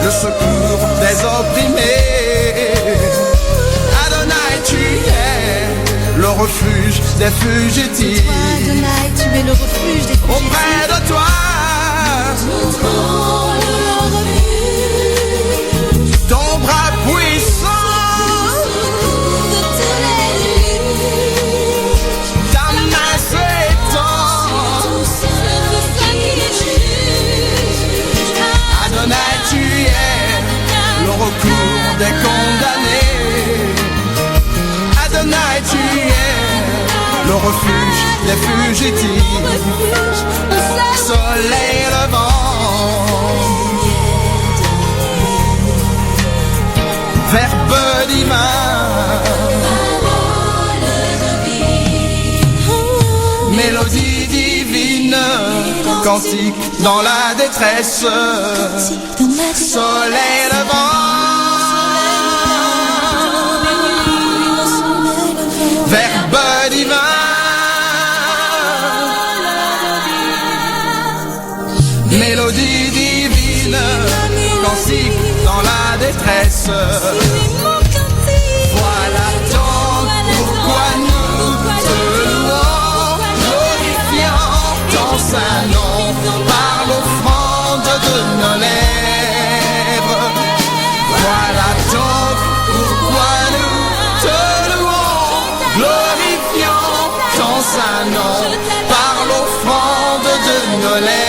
le secours des opprimés. Adonai, tu es le refuge des fugitifs. Adonai, tu es le refuge des fugitifs. Auprès de toi, ton bras puissant, ta main s'étend. Adonai, tu es le recours des condamnés. Adonai, tu es le refuge des fugitifs. Soleil levant, Verbe divin, mélodie divine, cantique dans la détresse. Soleil levant, Verbe divin, mélodie divine, cantique dans la détresse. Voilà donc pourquoi nous te louons, glorifiant ton saint nom par l'offrande de nos lèvres. Voilà donc pourquoi nous te louons, glorifiant ton saint nom par l'offrande de nos lèvres.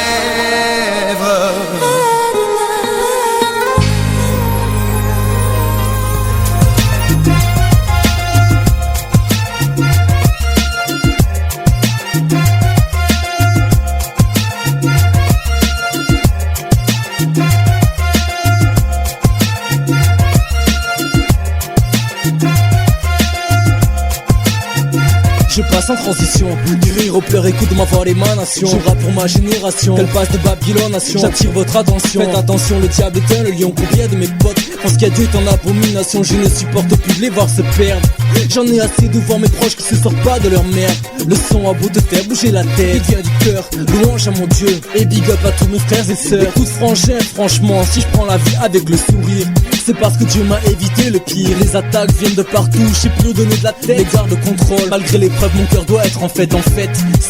Je passe en transition, du rire au pleur, écoute ma voix l'émanation. Je rappe pour ma génération, qu'elle passe de Babylone nation. J'attire votre attention, faites attention, le diable est un le lion. Combien de mes potes pense qu'il y a Dieu est en abomination. Je ne supporte plus de les voir se perdre. J'en ai assez de voir mes proches qui se sortent pas de leur merde. Le son à bout de faire bouger la tête, il vient du cœur, louange à mon Dieu. Et big up à tous mes frères et sœurs. Écoute frangin, franchement, si je prends la vie avec le sourire, c'est parce que Dieu m'a évité le pire. Les attaques viennent de partout, je sais plus où donner de la tête. Les gardes contrôle, malgré l'épreuve mon cœur doit être en fait.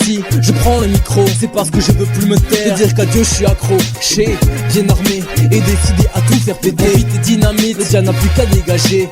Si je prends le micro, c'est parce que je veux plus me taire. De dire qu'à Dieu je suis accro, j'ai bien armé et décidé à tout faire péter. Vite et dynamite, le dia n'a plus qu'à dégager.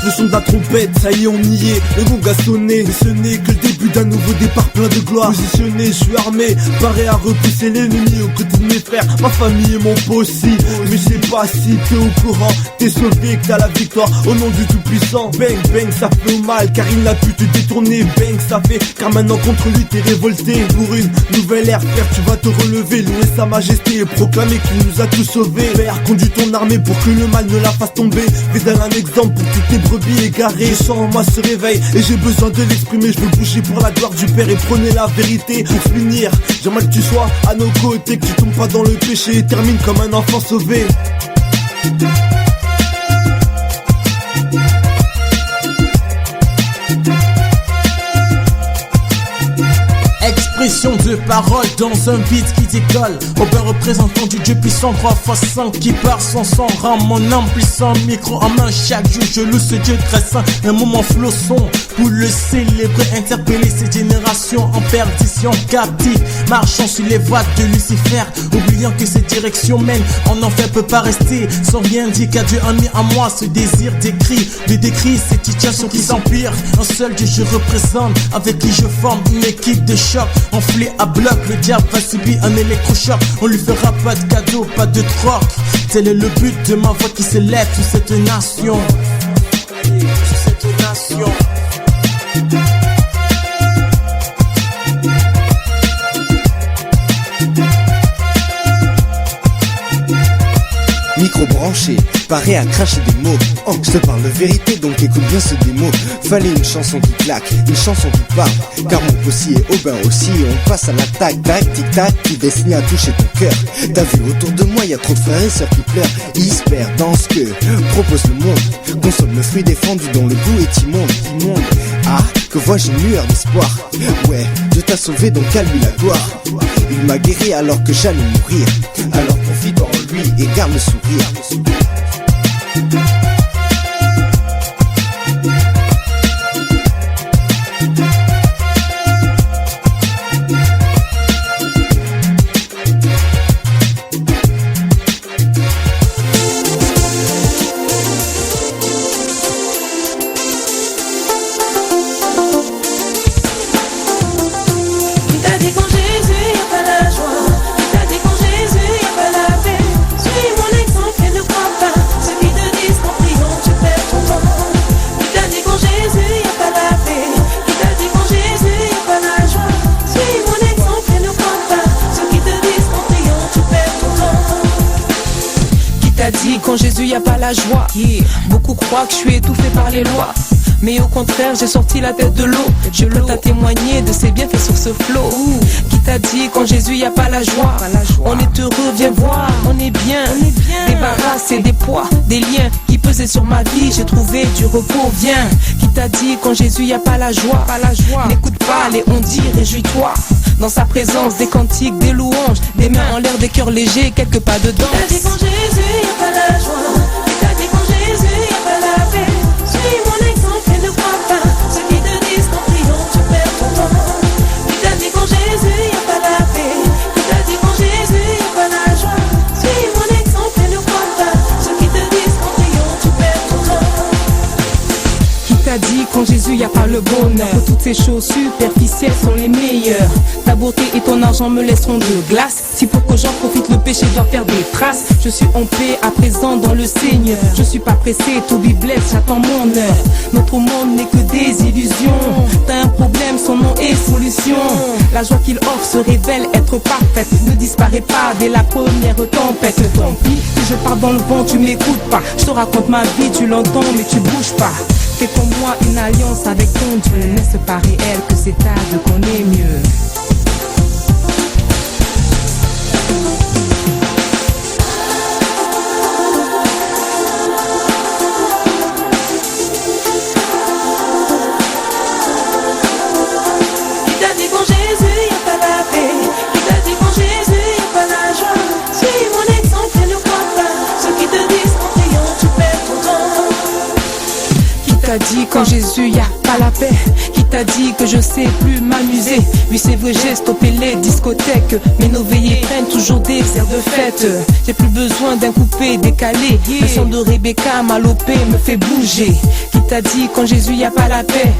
Le son de la trompette, ça y est on y est, le gong a sonné. Mais ce n'est que le début d'un nouveau départ plein de gloire. Positionné, je suis armé, paré à repousser l'ennemi aux côtés de mes frères, ma famille et mon possible. Mais je sais pas si t'es au courant, t'es sauvé, que t'as la victoire au nom du tout-puissant. Bang bang, ça fait mal car il n'a pu te détourner. Bang, ça fait car maintenant contre lui t'es révolté. Pour une nouvelle ère, frère, tu vas te relever, louer sa majesté et proclamer qu'il nous a tous sauvés. Père, conduis ton armée pour que le mal ne la fasse tomber. Fais un exemple pour toutes tes brebis égarées. Je sens en moi ce réveil et j'ai besoin de l'exprimer. Je veux bouger pour la gloire du Père et prôner la vérité. Pour finir, j'aimerais que tu sois à nos côtés, que tu tombes pas dans le péché et termine comme un enfant sauvé. Expression de parole dans un beat qui décolle. Aubin représentant du Dieu puissant 3x5 qui part son sang, rend mon âme puissant. Micro en main chaque jour je loue ce Dieu très saint. Un moment flosson pour le célébrer, interpeller cette génération en perdition, captive, marchant sur les voies de Lucifer, oubliant que cette direction mène en enfer, peut pas rester sans rien dire qu'à Dieu a mis en moi ce désir d'écrit. Le décrit cette situation qui s'empire. Un seul Dieu je représente, avec qui je forme une équipe de choc. Enflé à bloc, le diable va subir un électrochoc. On lui fera pas de cadeau, pas de troc. Tel est le but de ma voix qui s'élève sur cette nation. Sur cette nation. Micro branché, paré à cracher des mots. Oh, je te parle de vérité, donc écoute bien ce démo. Fallait une chanson qui claque, une chanson qui parle. Car mon possi est Aubin aussi, on passe à l'attaque. Tac, tic tac, qui destine à toucher ton cœur. T'as vu autour de moi, y a trop de frères et sœurs qui pleurent. Ils se perdent dans ce que propose le monde. Consomme le fruit défendu dont le goût est immonde. Ah, que vois-je une lueur d'espoir. Ouais, Dieu t'a sauvé donc à lui la gloire. Il m'a guéri alors que j'allais mourir. Alors confie en lui et garde le sourire. Quand Jésus y a pas la joie, beaucoup croient que je suis étouffé par les lois. Mais au contraire j'ai sorti la tête de l'eau. Je peux t'en témoigner de ses bienfaits sur ce flot. Qui t'a dit quand Jésus y a pas la joie? On est heureux, viens voir, on est bien. Débarrassé des poids, des liens qui pesaient sur ma vie, j'ai trouvé du repos, viens. Qui t'a dit quand Jésus y a pas la joie? N'écoute pas les on-dit, réjouis-toi. Dans sa présence, des cantiques, des louanges, des mains en l'air, des cœurs légers, quelques pas de danse. Qui t'a dit quand Jésus y a pas la joie? Qui t'a dit quand Jésus y a pas la paix? Suis mon exemple et ne crois pas ceux qui te disent qu'en priant tu perds ton temps. Qui t'a dit quand Jésus y a pas la paix? Qui t'a dit quand Jésus y a pas la joie? Suis mon exemple et ne crois pas ceux qui te disent qu'en priant tu perds ton temps. Qui t'a dit quand Jésus y a pas le bonheur? Que toutes ces choses superficielles sont les meilleures. Ta beauté et ton argent me laisseront de glace. Si pour que j'en profite, le péché doit faire des traces. Je suis en paix à présent dans le Seigneur. Je suis pas pressé, to be blessed, j'attends mon heure. Notre monde n'est que des illusions. T'as un problème, son nom est solution. La joie qu'il offre se révèle être parfaite. Ne disparaît pas dès la première tempête. Tant pis, si je pars dans le vent, tu m'écoutes pas. Je te raconte ma vie, tu l'entends mais tu bouges pas. Fais comme moi une alliance avec ton Dieu. N'est-ce pas réel que c'est à Dieu qu'on est mieux? Qui t'a dit quand Jésus y a pas la paix? Qui t'a dit que je sais plus m'amuser? Oui c'est vrai j'ai stoppé les discothèques, mais nos veillées prennent toujours des airs de fête. J'ai plus besoin d'un coupé décalé. Le son de Rebecca Malopé me fait bouger. Qui t'a dit quand Jésus y a pas la paix?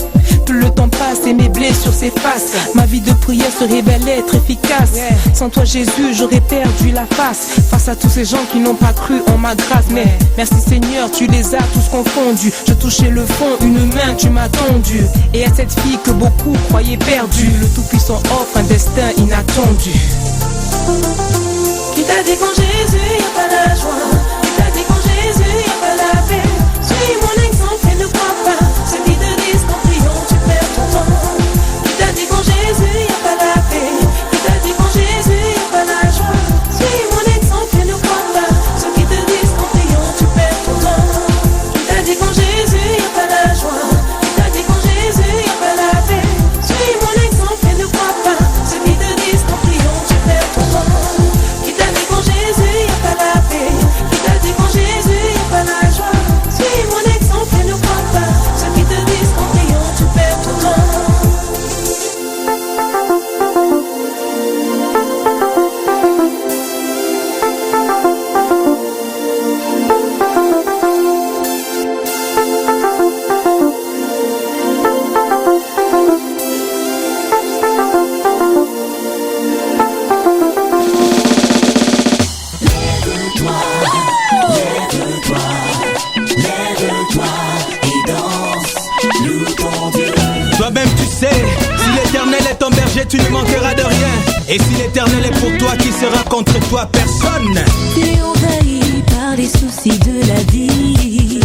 Plus le temps passe et mes blessures s'effacent. Ma vie de prière se révèle être efficace. Sans toi Jésus j'aurais perdu la face. Face à tous ces gens qui n'ont pas cru en ma grâce. Mais merci Seigneur tu les as tous confondus. Je touchais le fond, une main tu m'as tendu. Et à cette fille que beaucoup croyaient perdue, le Tout-Puissant offre un destin inattendu. Qui t'a dit quand Jésus y a pas la joie? Qui t'a dit quand Jésus y a pas la paix? Suis mon exemple et ne crois pas ceux qui te disent qu'en priant tu perds ton temps. Qui t'a dit quand Jésus y a pas la paix? Qui t'a dit quand Jésus y a pas la joie? Suis mon exemple et ne crois pas ceux qui te disent qu'en priant tu perds ton temps. Qui t'a dit quand Jésus y a pas la joie? Qui t'a dit quand Jésus y a pas la paix? Suis mon exemple et ne crois pas ceux qui te disent qu'en priant tu perds ton temps. Qui t'a dit quand Jésus y a pas la paix? Qui t'a dit quand Jésus y a pas la joie? Suis mon exemple et ne crois pas ceux qui te disent qu'en priant tu perds ton temps. Toi-même tu sais, si l'Éternel est ton berger, tu ne manqueras de rien. Et si l'Éternel est pour toi, qui sera contre toi? Personne. T'es envahi par les soucis de la vie.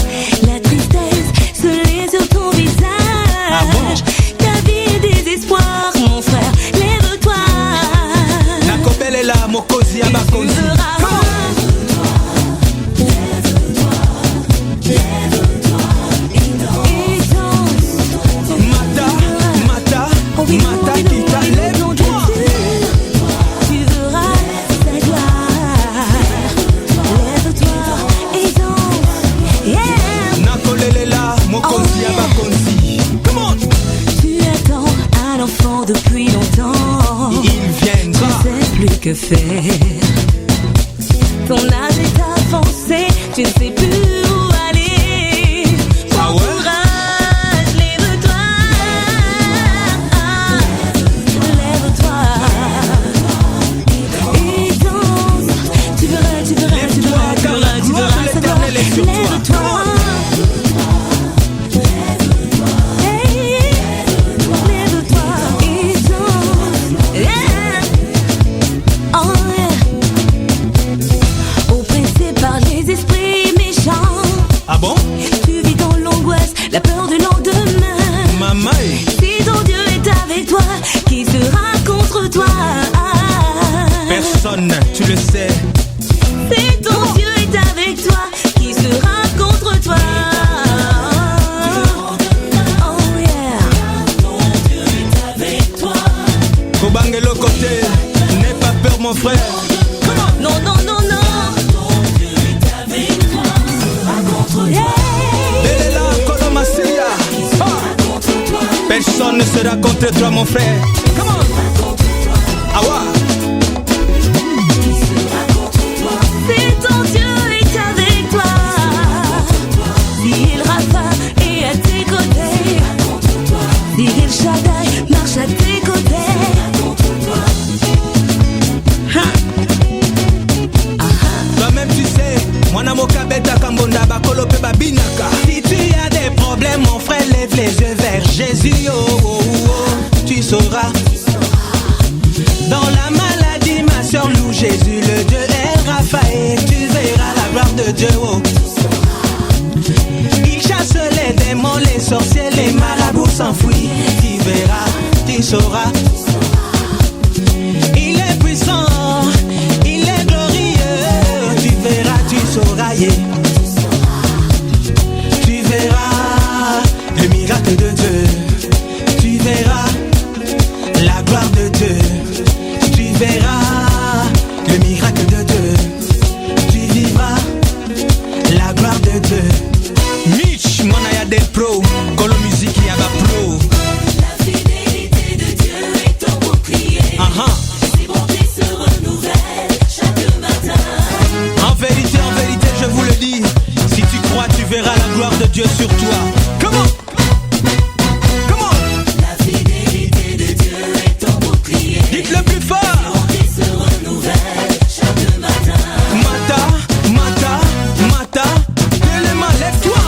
La tristesse se lit sur ton visage. Ah bon? Ta vie est désespoir, mon frère, lève-toi. La copelle est là, Mokosi Abakosi. Tu verras. Mata. que faire. Ton âge est avancé, tu ne sais plus où aller. Bon courage, lève-toi. Lève-toi. Et danse. Tu verras, tu verras, tu verras, tu verras, tu verras, ça va. Lève-toi. Ah bon? Tu vis dans l'angoisse, la peur du lendemain. Maman. Si ton Dieu est avec toi, qui sera contre toi? Personne, tu le sais. Si ton Dieu est avec toi, qui sera contre toi? Oh yeah. Ton Dieu est avec toi. Faut banger le côté, n'aie pas peur mon frère. Non, non, non, non. Personne ne sera contre toi mon frère. Come on. Awa. Si ton Dieu est avec toi, si il Rapha est à tes côtés, si il Shaddai marche à tes côtés. Toi-même tu sais, moi na moka beta kambonda bakolo pe babinaka. Si tu as des problèmes mon frère, lève les yeux vers Jésus, oh, oh, oh, tu sauras. Dans la maladie, ma soeur loue Jésus, le Dieu El Raphaël, tu verras la gloire de Dieu, oh. Il chasse les démons, les sorciers, les marabouts s'enfuient, tu verras, tu sauras. Il est puissant, il est glorieux, tu verras, tu sauras, yeah. Tu verras le miracle de Dieu, tu verras la gloire de Dieu, tu verras le miracle de Dieu, tu vivras la gloire de Dieu. Mitch, Monaya del Pro, Colo Music Yaba Pro. La fidélité de Dieu est ton bouclier. Ses bontés se renouvellent chaque matin. En vérité, je vous le dis, si tu crois, tu verras la gloire de Dieu sur toi. Comment? La fidélité de Dieu est ton bouclier. Dites-le plus fort. Ses bontés se renouvellent chaque matin. Mata, lève les mains, lève-toi.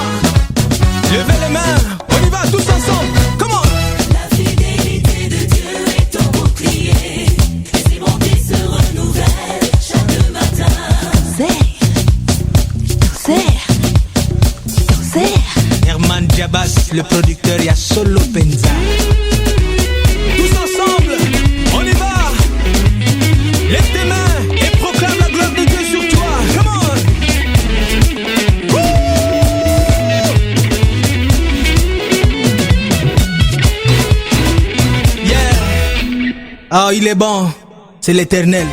Levez les mains, on y va tous ensemble. Comment? La fidélité de Dieu est ton bouclier. Ses bontés se renouvellent chaque matin. Herman Diabas, le producteur, y'a Solo Penza. Tous ensemble, on y va. Lève tes mains et proclame la gloire de Dieu sur toi. Come on. Yeah. Ah, il est bon, c'est l'Éternel.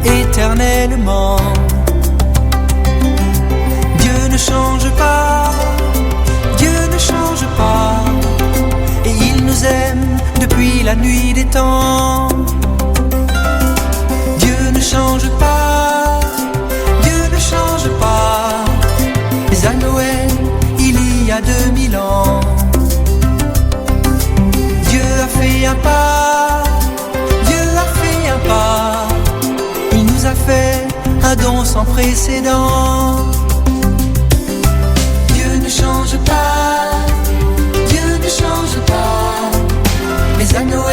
Éternellement, Dieu ne change pas, Dieu ne change pas, et il nous aime depuis la nuit des temps. Dieu ne change pas, Dieu ne change pas, mais à Noël il y a 2000 ans, Dieu a fait un pas, Dieu a fait un pas, il nous a fait un don sans précédent. Dieu ne change pas, Dieu ne change pas, mais à Noël